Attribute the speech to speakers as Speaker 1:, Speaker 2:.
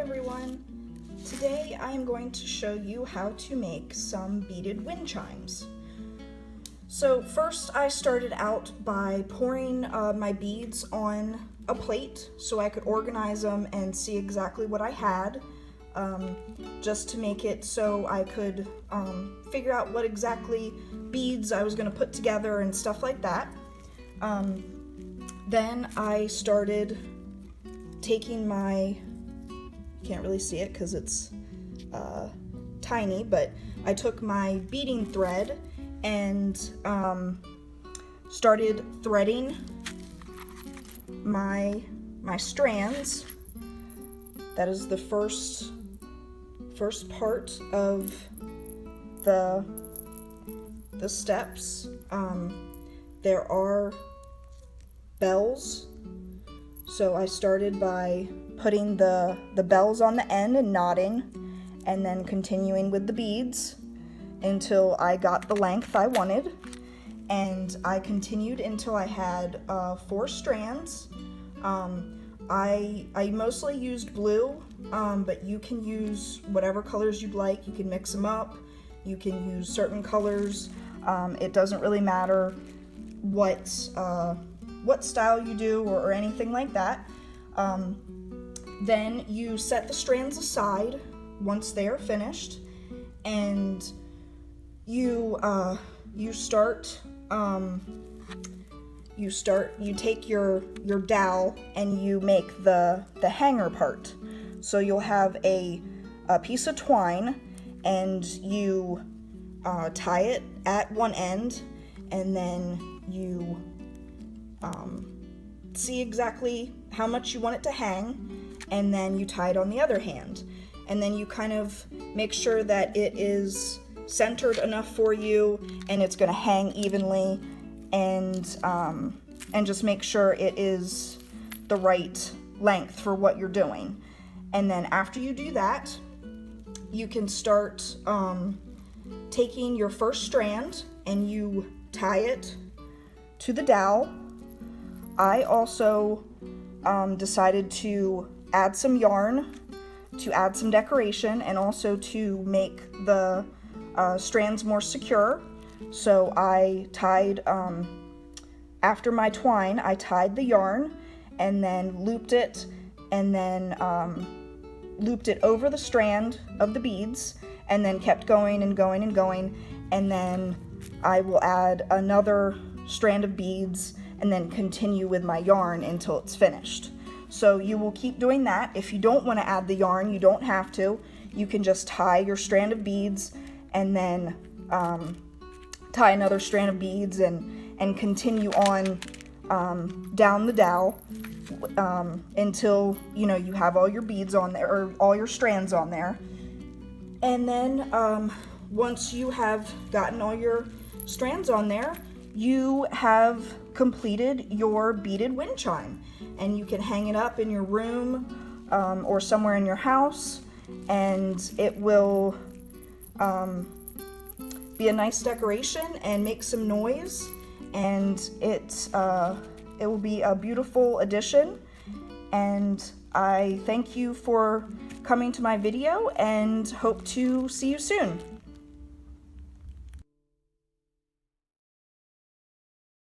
Speaker 1: everyone! Today I am going to show you how to make some beaded wind chimes. So first I started out by pouring my beads on a plate so I could organize them and see exactly what I had, just to make it so I could figure out what exactly beads I was going to put together and stuff like that. Then I started taking my, you can't really see it because it's tiny, but I took my beading thread and started threading my strands. That is the first part of the steps. There are bells, so I started by putting the bells on the end and knotting, and then continuing with the beads until I got the length I wanted, and I continued until I had 4 strands. I mostly used blue, but you can use whatever colors you'd like. You can mix them up, you can use certain colors. It doesn't really matter what style you do or anything like that. Then you set the strands aside once they are finished, and you take your dowel and you make the hanger part. So you'll have a piece of twine, and you tie it at one end, and then you see exactly how much you want it to hang, and then you tie it on the other hand, and then you kind of make sure that it is centered enough for you and it's going to hang evenly, and just make sure it is the right length for what you're doing. And then after you do that, you can start taking your first strand and you tie it to the dowel. I also decided to add some yarn to add some decoration and also to make the strands more secure. So I tied, after my twine, I tied the yarn and then looped it, and then looped it over the strand of the beads, and then kept going and going and going, and then I will add another strand of beads and then continue with my yarn until it's finished. So you will keep doing that. If you don't want to add the yarn, you don't have to. You can just tie your strand of beads and then tie another strand of beads and continue on down the dowel until you have all your beads on there, or all your strands on there. And then once you have gotten all your strands on there, you have completed your beaded wind chime, and you can hang it up in your room or somewhere in your house, and it will be a nice decoration and make some noise, and it will be a beautiful addition. And I thank you for coming to my video and hope to see you soon.